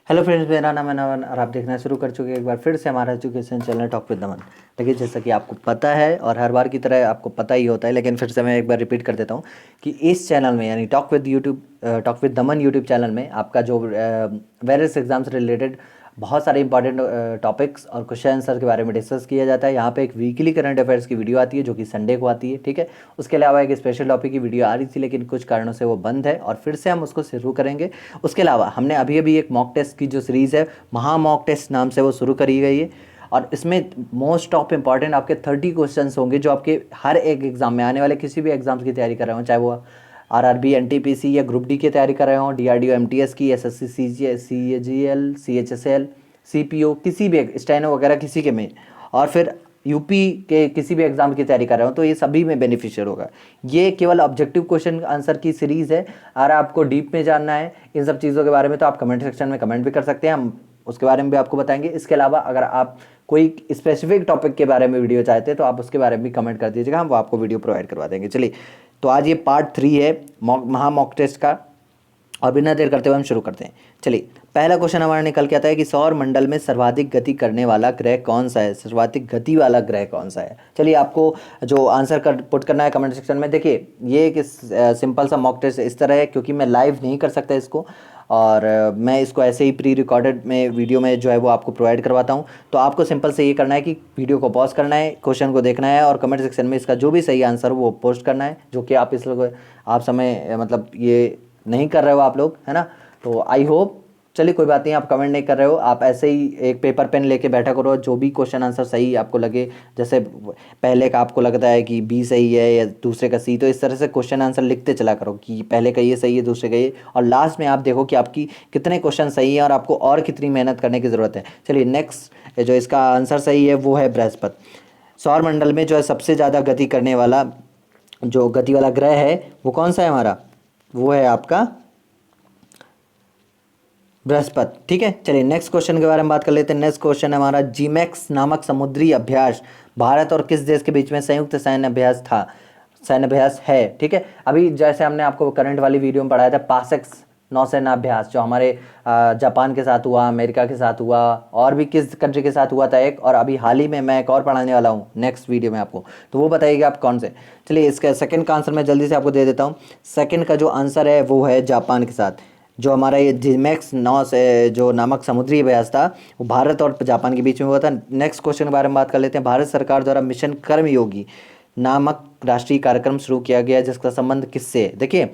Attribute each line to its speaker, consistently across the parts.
Speaker 1: Hello friends, मेरा नाम है नमन और आप देखना शुरू कर चुके हैं एक बार फिर से हमारा एजुकेशन चैनल टॉक विद नमन। देखिए, जैसा कि आपको पता है और हर बार की तरह आपको पता ही होता है, लेकिन फिर से मैं एक बार रिपीट कर देता हूँ कि इस चैनल में यानी talk with Naman YouTube channel में आपका जो वेरियस एग्जाम से रिलेटेड बहुत सारे इंपॉर्टेंट टॉपिक्स और क्वेश्चन आंसर के बारे में डिस्कस किया जाता है। यहाँ पे एक वीकली करंट अफेयर्स की वीडियो आती है जो कि संडे को आती है, ठीक है। उसके अलावा एक स्पेशल टॉपिक की वीडियो आ रही थी, लेकिन कुछ कारणों से वो बंद है और फिर से हम उसको शुरू करेंगे। उसके अलावा हमने अभी अभी एक मॉक टेस्ट की जो सीरीज़ है, महा मॉक टेस्ट नाम से, वो शुरू करी गई है। और इसमें मोस्ट ऑफ इंपॉर्टेंट आपके 30 क्वेश्चंस होंगे जो आपके हर एक एग्जाम में, आने वाले किसी भी एग्जाम्स की तैयारी कर रहे हो, चाहे वो आरआरबी, एनटीपीसी या ग्रुप डी की तैयारी कर रहे हो, डीआरडीओ, एमटीएस की, एसएससी, सीजीएल, सीएचएसएल, सीपीओ, किसी भी स्टेनो वगैरह किसी के में, और फिर यूपी के किसी भी एग्जाम की तैयारी कर रहे हो, तो ये सभी में बेनिफिशियल होगा। ये केवल ऑब्जेक्टिव क्वेश्चन आंसर की सीरीज़ है। अगर आपको डीप में जानना है इन सब चीज़ों के बारे में तो आप कमेंट सेक्शन में कमेंट भी कर सकते हैं, हम उसके बारे में भी आपको बताएंगे। इसके अलावा अगर आप कोई स्पेसिफिक टॉपिक के बारे में वीडियो चाहते हैं तो आप उसके बारे में भी कमेंट कर दीजिएगा, हम वो आपको वीडियो प्रोवाइड करवा देंगे। चलिए, तो आज ये पार्ट 3 है महा मॉक टेस्ट का, और बिना देर करते हुए हम शुरू करते हैं। चलिए, पहला क्वेश्चन हमारा निकल के आता है कि सौर मंडल में सर्वाधिक गति करने वाला ग्रह कौन सा है, सर्वाधिक गति वाला ग्रह कौन सा है। चलिए, आपको जो आंसर पुट करना है कमेंट सेक्शन में। देखिए, ये एक सिंपल सा मॉक टेस्ट इस तरह है, क्योंकि मैं लाइव नहीं कर सकता इसको, और मैं इसको ऐसे ही प्री रिकॉर्डेड में वीडियो में जो है वो आपको प्रोवाइड करवाता हूँ। तो आपको सिंपल से ये करना है कि वीडियो को पॉज करना है, क्वेश्चन को देखना है और कमेंट सेक्शन में इसका जो भी सही आंसर हो वो पोस्ट करना है, जो कि आप आप समय मतलब ये नहीं कर रहे हो आप लोग, है ना। तो आई होप, चलिए कोई बात नहीं, आप कमेंट नहीं कर रहे हो, आप ऐसे ही एक पेपर पेन लेके बैठा करो, जो भी क्वेश्चन आंसर सही आपको लगे, जैसे पहले का आपको लगता है कि बी सही है या दूसरे का सी, तो इस तरह से क्वेश्चन आंसर लिखते चला करो कि पहले का ये सही है, दूसरे का ये, और लास्ट में आप देखो कि आपकी कितने क्वेश्चन सही हैं और आपको और कितनी मेहनत करने की ज़रूरत है। चलिए, नेक्स्ट जो इसका आंसर सही है वो है बृहस्पति। सौरमंडल में जो है सबसे ज़्यादा गति करने वाला, जो गति वाला ग्रह है वो कौन सा है हमारा, वो है आपका बृहस्पति, ठीक है। चलिए, नेक्स्ट क्वेश्चन के बारे में बात कर लेते हैं। नेक्स्ट क्वेश्चन है हमारा, जीमैक्स नामक समुद्री अभ्यास भारत और किस देश के बीच में संयुक्त सैन्य अभ्यास था, सैन्य अभ्यास है, ठीक है। अभी जैसे हमने आपको करंट वाली वीडियो में पढ़ाया था, पासेक्स नौसेना अभ्यास, जो हमारे जापान के साथ हुआ, अमेरिका के साथ हुआ, और भी किस कंट्री के साथ हुआ था एक, और अभी हाल ही में मैं एक और पढ़ाने वाला हूँ नेक्स्ट वीडियो में आपको, तो वो बताइएगा आप कौन से। चलिए, इसका सेकंड का आंसर मैं जल्दी से आपको दे देता हूँ। सेकंड का जो आंसर है वो है जापान के साथ। जो हमारा ये जिमैक्स नौ से जो नामक समुद्री अभ्यास था वो भारत और जापान के बीच में हुआ था। नेक्स्ट क्वेश्चन के बारे में बात कर लेते हैं। भारत सरकार द्वारा मिशन कर्मयोगी नामक राष्ट्रीय कार्यक्रम शुरू किया गया, जिसका संबंध किससे है। देखिए,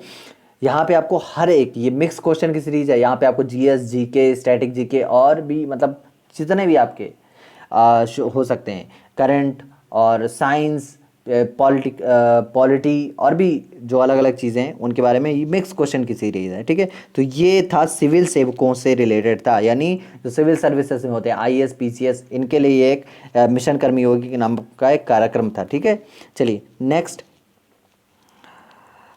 Speaker 1: यहाँ पे आपको हर एक, ये मिक्स क्वेश्चन की सीरीज है, यहाँ पे आपको जीएस, जीके, स्टैटिक जीके, और भी मतलब जितने भी आपके हो सकते हैं, करंट और साइंस, पॉलिटी, और भी जो अलग अलग चीज़ें हैं उनके बारे में ये मिक्स क्वेश्चन की सीरीज़ है, ठीक है। तो ये था सिविल सेवकों से रिलेटेड था, यानी जो सिविल सर्विसेज में होते हैं, आईएएस, पीसीएस, इनके लिए एक मिशन कर्मयोगी के नाम का एक कार्यक्रम था, ठीक है। चलिए, नेक्स्ट,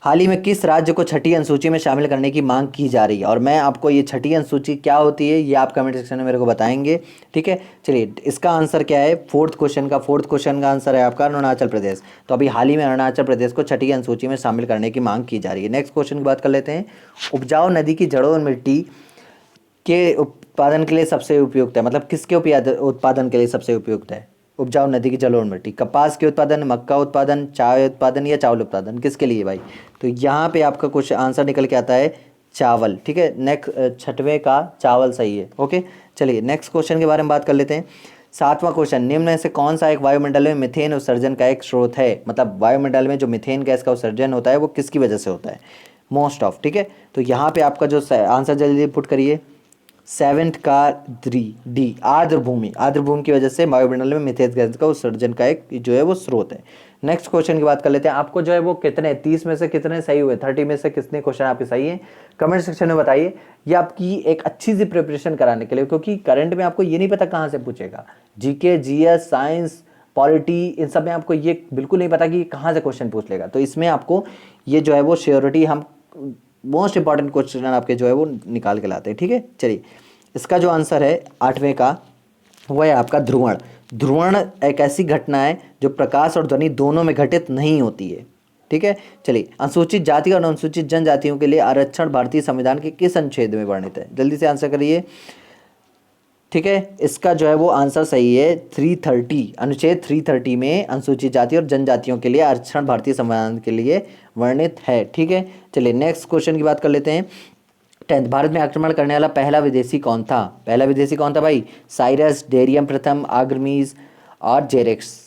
Speaker 1: हाल ही में किस राज्य को छठी अनुसूची में शामिल करने की मांग की जा रही है, और मैं आपको ये छठी अनुसूची क्या होती है ये आप कमेंट सेक्शन में मेरे को बताएंगे, ठीक है। चलिए, इसका आंसर क्या है, फोर्थ क्वेश्चन का आंसर है आपका अरुणाचल प्रदेश। तो अभी हाल ही में अरुणाचल प्रदेश को छठी अनुसूची में शामिल करने की मांग की जा रही है। नेक्स्ट क्वेश्चन की बात कर लेते हैं। उपजाऊ नदी की जड़ों मिट्टी के उत्पादन के लिए सबसे उपयुक्त है, मतलब किसके उत्पादन के लिए सबसे उपयुक्त है। उपजाऊ नदी की जलोढ़ मिट्टी, कपास के उत्पादन, मक्का उत्पादन, चाय उत्पादन या चावल उत्पादन, किसके लिए भाई। तो यहाँ पे आपका कुछ आंसर निकल के आता है चावल, ठीक है। नेक्स्ट, छठवें का चावल सही है, ओके। चलिए, नेक्स्ट क्वेश्चन के बारे में बात कर लेते हैं। सातवां क्वेश्चन, निम्न में से कौन सा एक वायुमंडल में मिथेन उत्सर्जन का एक स्रोत है, मतलब वायुमंडल में जो मिथेन गैस का उत्सर्जन होता है वो किसकी वजह से होता है, मोस्ट ऑफ, ठीक है। तो यहाँ पे आपका जो आंसर जल्दी पुट करिए। सेवेंथ का डी, आर्द्रभूमि, आर्द्रभूमि की वजह से वायुमंडल में मिथेन गैस का उत्सर्जन का एक जो है वो स्रोत है। नेक्स्ट क्वेश्चन की बात कर लेते हैं। आपको जो है वो कितने 30 में से कितने सही हुए, 30 में से कितने क्वेश्चन आपके सही हैं, कमेंट सेक्शन में बताइए। ये आपकी एक अच्छी सी प्रिपरेशन कराने के लिए, क्योंकि करंट में आपको ये नहीं पता कहाँ से पूछेगा, जीके, जीएस, साइंस, पॉलिटी, इन सब में आपको ये बिल्कुल नहीं पता कि कहाँ से क्वेश्चन पूछ लेगा। तो इसमें आपको ये जो है वो श्योरिटी, हम मोस्ट इंपॉर्टेंट क्वेश्चन आपके जो है वो निकाल के लाते हैं, ठीक है। चलिए, इसका जो आंसर है आठवें का वो है आपका ध्रुवण। ध्रुवण एक ऐसी घटना है जो प्रकाश और ध्वनि दोनों में घटित नहीं होती है, ठीक है। चलिए, अनुसूचित जाति और अनुसूचित जनजातियों के लिए आरक्षण भारतीय संविधान के किस अनुच्छेद में वर्णित है, जल्दी से आंसर करिए। ठीक है, इसका जो है वो आंसर सही है 330, अनुच्छेद 330 में अनुसूचित जाति और जनजातियों के लिए आरक्षण भारतीय संविधान के लिए वर्णित है। ठीक है, चलिए नेक्स्ट क्वेश्चन की बात कर लेते हैं। 10th, भारत में आक्रमण करने वाला पहला विदेशी कौन था? पहला विदेशी कौन था भाई? साइरस, डेरियम प्रथम, आग्रमीज और जेरेक्स।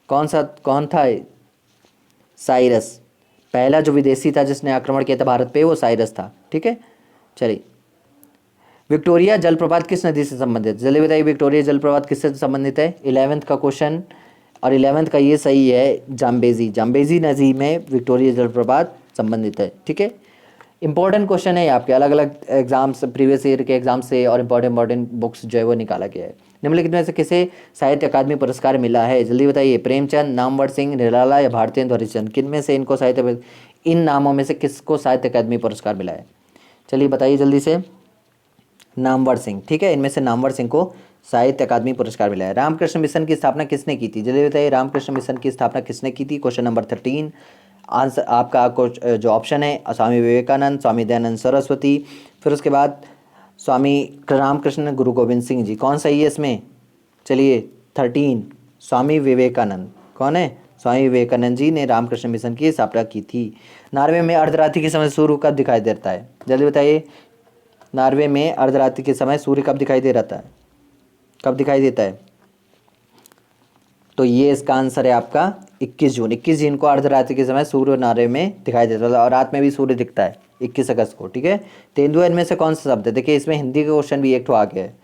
Speaker 1: कौन था? साइरस। पहला जो विदेशी था जिसने आक्रमण किया था भारत पे वो साइरस था। ठीक है, चलिए विक्टोरिया जलप्रपात किस नदी से संबंधित? जल्दी बताइए, विक्टोरिया जलप्रपात किससे संबंधित है? 11th का क्वेश्चन, और 11th का ये सही है, जाम्बेजी नदी में विक्टोरिया जलप्रपात संबंधित है। ठीक है, इंपॉर्टेंट क्वेश्चन है आपके, अलग अलग एग्जाम्स, प्रीवियस ईयर के एग्जाम से और इंपॉर्टेंट बुक्स जो है वो निकाला गया है। निम्नलिखित में से किसे साहित्य अकादमी पुरस्कार मिला है? जल्दी बताइए, प्रेमचंद, नामवर सिंह, निराला या भारतेंदु हरिश्चंद्र, किन में से इन नामों में से किसको साहित्य अकादमी पुरस्कार मिला है? चलिए बताइए जल्दी से। नामवर सिंह। ठीक है, इनमें से नामवर सिंह को साहित्य अकादमी पुरस्कार मिला है। रामकृष्ण मिशन की स्थापना किसने की थी? जल्दी बताइए, रामकृष्ण मिशन की स्थापना किसने की थी? Question number 13। आंसर आपका जो ऑप्शन है, स्वामी विवेकानंद, स्वामी दयानंद सरस्वती, फिर उसके बाद स्वामी रामकृष्ण गुरु गोविंद सिंह जी। कौन सही है इसमें? चलिए 13 स्वामी विवेकानंद। कौन है? स्वामी विवेकानंद जी ने रामकृष्ण मिशन की स्थापना की थी। नॉर्वे में अर्धरात्रि के समय सूर्य कब दिखाई देता है? जल्दी बताइए, नॉर्वे में अर्धरात्रि के समय सूर्य कब दिखाई दे रहता है? कब दिखाई देता है? तो ये इसका आंसर है आपका 21 जून। 21 जून को अर्धरात्रि के समय सूर्य नॉर्वे में दिखाई देता है, और रात में भी सूर्य दिखता है 21 अगस्त को। ठीक है, तेंदुआ इनमें से कौन सा शब्द है? देखिए इसमें हिंदी का क्वेश्चन भी एक ठो आ गया है।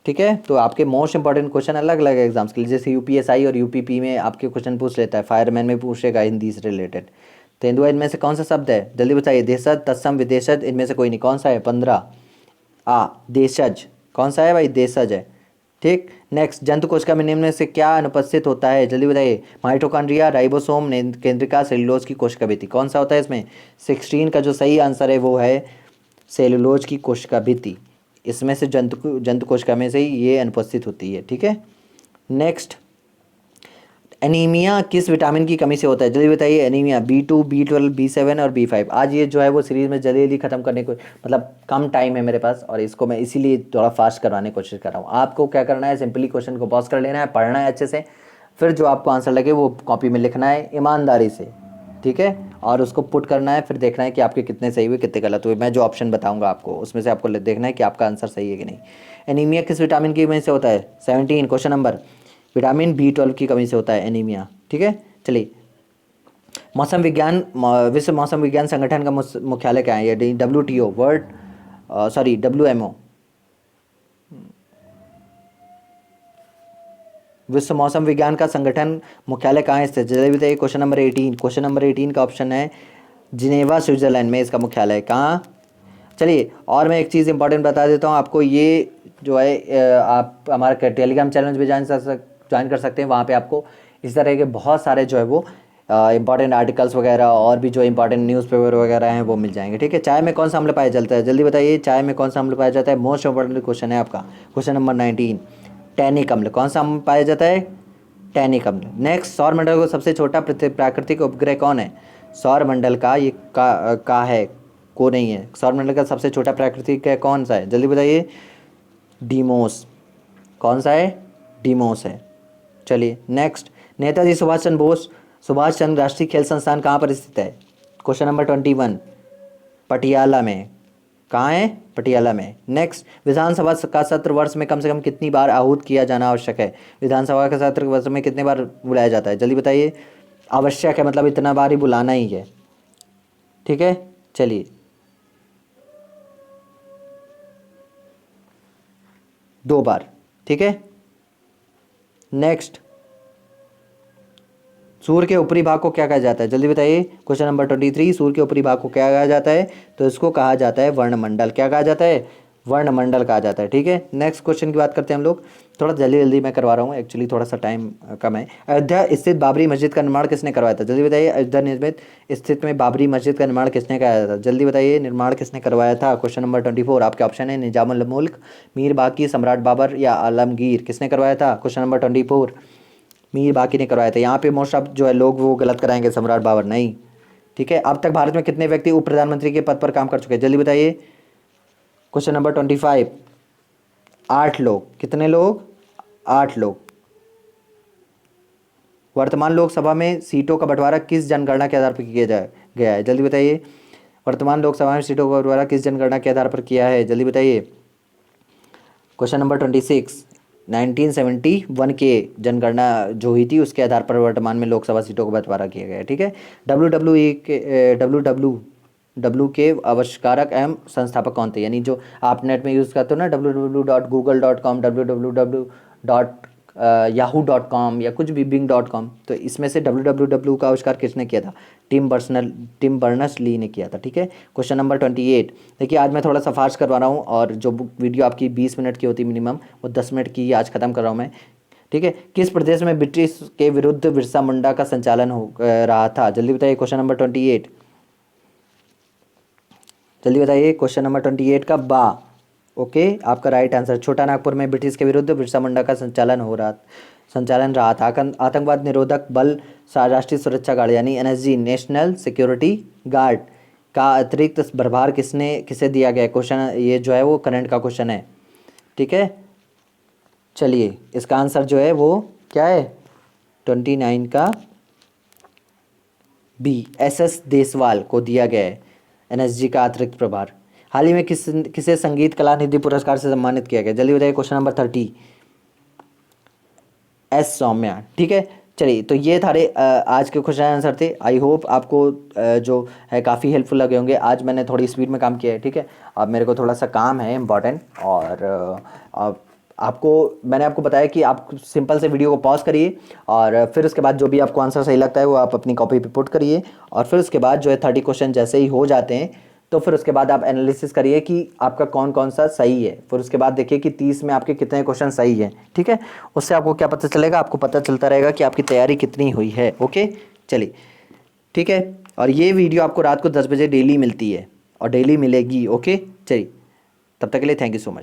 Speaker 1: ठीक है, तो आपके मोस्ट इंपॉर्टेंट क्वेश्चन अलग अलग एग्जाम्स के लिए, जैसे यूपीएसआई और यूपीपी में आपके क्वेश्चन पूछ लेता है, फायरमैन में पूछेगा हिंदी से रिलेटेड। तेंदुआ इनमें से कौन सा शब्द है? जल्दी बताइए। देशज, तत्सम, विदेशज, इनमें से कोई नहीं। कौन सा है? 15 देशज। कौन सा है भाई? देशज है। ठीक, नेक्स्ट, जंतुकोशिका का निम्न में से क्या अनुपस्थित होता है? जल्दी बताइए। माइटोकॉन्ड्रिया, राइबोसोम, केंद्रिका, सेलुलोज की कोशिका भित्ति। कौन सा होता है इसमें? 16 का जो सही आंसर है वो है सेलुलोज की कोशिका भित्ति। इसमें से जंतु कोशिका में से ही ये अनुपस्थित होती है। ठीक है, नेक्स्ट, एनीमिया किस विटामिन की कमी से होता है? जल्दी बताइए। एनीमिया B2, B12, B7 और B5। आज ये जो है वो सीरीज़ में जल्दी जल्दी ख़त्म करने को, मतलब कम टाइम है मेरे पास, और इसको मैं इसीलिए थोड़ा फास्ट करवाने की कोशिश कर रहा हूँ। आपको क्या करना है, सिंपली क्वेश्चन को पॉज कर लेना है, पढ़ना है अच्छे से, फिर जो आपको आंसर लगे वो कॉपी में लिखना है ईमानदारी से। ठीक है, और उसको पुट करना है, फिर देखना है कि आपके कितने सही हुए कितने गलत हुए। मैं जो ऑप्शन बताऊँगा आपको उसमें से आपको देखना है कि आपका आंसर सही है कि नहीं। एनीमिया किस विटामिन की वजह से होता है? 17 क्वेश्चन नंबर, विटामिन B12 की कमी से होता है एनीमिया। ठीक है, चलिए मौसम विज्ञान, विश्व मौसम विज्ञान संगठन का मुख्यालय क्या है? ये WTO, WMO, विश्व मौसम विज्ञान का संगठन मुख्यालय कहाँ स्थित? जल्दी बताइए। Question number 18। क्वेश्चन नंबर 18 का ऑप्शन है जिनेवा, स्विट्जरलैंड में इसका मुख्यालय है। कहाँ? चलिए, और मैं एक चीज़ इंपॉर्टेंट बता देता हूँ आपको, ये जो है आप हमारा टेलीग्राम चैनल भी ज्वाइन कर सकते हैं। वहाँ पे आपको इस तरह के बहुत सारे जो है वो इंपॉर्टेंट आर्टिकल्स वगैरह और भी जो इंपॉर्टेंट न्यूज़पेपर वगैरह हैं वो मिल जाएंगे। ठीक है, चाय में कौन सा अम्ल पाया जाता है? जल्दी बताइए, चाय में कौन सा अम्ल पाया जाता है? मोस्ट इंपॉर्टेंट क्वेश्चन है आपका, क्वेश्चन नंबर 19। टैनिक अम्ल। कौन सा अम्ल पाया जाता है? टैनिक अम्ल। नेक्स्ट, सौर मंडल का सबसे छोटा प्राकृतिक उपग्रह कौन है? सौर मंडल का ये का है, को नहीं है। सौर मंडल का सबसे छोटा प्राकृतिक है कौन सा है? जल्दी बताइए। डीमोस। कौन सा है? डीमोस है। चलिए नेक्स्ट, नेताजी सुभाष चंद्र राष्ट्रीय खेल संस्थान कहाँ पर स्थित है? क्वेश्चन नंबर 21, पटियाला में। कहाँ है? पटियाला में। नेक्स्ट, विधानसभा का सत्र वर्ष में कम से कम कितनी बार आहूत किया जाना आवश्यक है? विधानसभा का सत्र वर्ष में कितने बार बुलाया जाता है? जल्दी बताइए। आवश्यक है मतलब इतना बार ही बुलाना ही है। ठीक है, चलिए 2 बार। ठीक है, नेक्स्ट, सूर्य के ऊपरी भाग को क्या कहा जाता है? जल्दी बताइए। क्वेश्चन नंबर 23, सूर्य के ऊपरी भाग को क्या कहा जाता है? तो इसको कहा जाता है वर्णमंडल। क्या कहा जाता है? वर्णमंडल कहा जाता है। ठीक है, नेक्स्ट क्वेश्चन की बात करते हैं हम लोग। थोड़ा जल्दी मैं करवा रहा हूँ, एक्चुअली थोड़ा सा टाइम कम है। अयोध्या स्थित बाबरी मस्जिद का निर्माण किसने करवाया था? जल्दी बताइए। अयोध्या स्थित में बाबरी मस्जिद का निर्माण किसने कराया था? जल्दी बताइए, निर्माण किसने करवाया था? Question number 24। आपके ऑप्शन है निजामुल मुल्क, मीर बाकी, सम्राट बाबर या आलमगीर। किसने करवाया था? क्वेश्चन नंबर 24, मीर बाकी ने करवाया था। यहाँ पे मोस्ट ऑफ जो है लोग वो गलत कराएंगे, सम्राट बाबर नहीं। ठीक है, अब तक भारत में कितने व्यक्ति उप प्रधानमंत्री के पद पर काम कर चुके हैं? जल्दी बताइए। क्वेश्चन नंबर 25, 8 लोग। कितने लोग? 8 लोग। वर्तमान लोकसभा में सीटों का बंटवारा किस जनगणना के आधार पर किया गया है? जल्दी बताइए। वर्तमान लोकसभा में सीटों का बंटवारा किस जनगणना के आधार पर किया है? जल्दी बताइए। Question number 26। 1971 के जनगणना जो हुई थी उसके आधार पर वर्तमान में लोकसभा सीटों का बंटवारा किया गया है। ठीक है। डब्ल्यू के आविष्कारक एवं संस्थापक कौन थे? यानी जो आप नेट में यूज़ करते हो ना, www.google.com, www.yahoo.com या कुछ भी bing.com, तो इसमें से www का आविष्कार किसने किया था? टिम बर्नर्स ली ने किया था। ठीक है। Question number 28। देखिए आज मैं थोड़ा सा फास्ट करवा रहा हूँ और जो वीडियो आपकी 20 मिनट की होती मिनिमम, वो 10 मिनट की आज ख़त्म कर रहा हूँ मैं। ठीक है। किस प्रदेश में ब्रिटिश के विरुद्ध बिरसा मुंडा का संचालन हो रहा था? जल्दी बताइए। क्वेश्चन नंबर 28, जल्दी बताइए। क्वेश्चन नंबर 28 का बा। ओके, आपका राइट आंसर। छोटा नागपुर में ब्रिटिश के विरुद्ध बिरसा मुंडा का संचालन रहा था। आतंकवाद निरोधक बल राष्ट्रीय सुरक्षा गार्ड यानी एनएसजी, नेशनल सिक्योरिटी गार्ड का अतिरिक्त प्रभार किसे दिया गया? क्वेश्चन ये जो है वो करंट का क्वेश्चन है। ठीक है। चलिए इसका आंसर जो है वो क्या है? 29 का बी, एसएस देसवाल को दिया गया है एनएसजी का अतिरिक्त प्रभार। हाल ही में किसे संगीत कला निधि पुरस्कार से सम्मानित किया गया? जल्दी बताइए। Question number 30, yes Saumya. ठीक है। चलिए तो ये थारे आज के क्वेश्चन आंसर थे। आई होप आपको जो है काफ़ी हेल्पफुल लगे होंगे। आज मैंने थोड़ी स्पीड में काम किया है। ठीक है। अब मेरे को थोड़ा सा काम है इम्पॉर्टेंट, और मैंने आपको बताया कि आप सिंपल से वीडियो को पॉज करिए और फिर उसके बाद जो भी आपको आंसर सही लगता है वो आप अपनी कॉपी पे पुट करिए, और फिर उसके बाद जो है 30 क्वेश्चन जैसे ही हो जाते हैं तो फिर उसके बाद आप एनालिसिस करिए कि आपका कौन कौन सा सही है। फिर उसके बाद देखिए कि 30 में आपके कितने क्वेश्चन सही हैं। ठीक है। उससे आपको क्या पता चलेगा? आपको पता चलता रहेगा कि आपकी तैयारी कितनी हुई है। ओके, चलिए ठीक है। और ये वीडियो आपको रात को 10 बजे डेली मिलती है और डेली मिलेगी। ओके, चलिए तब तक के लिए थैंक यू सो मच।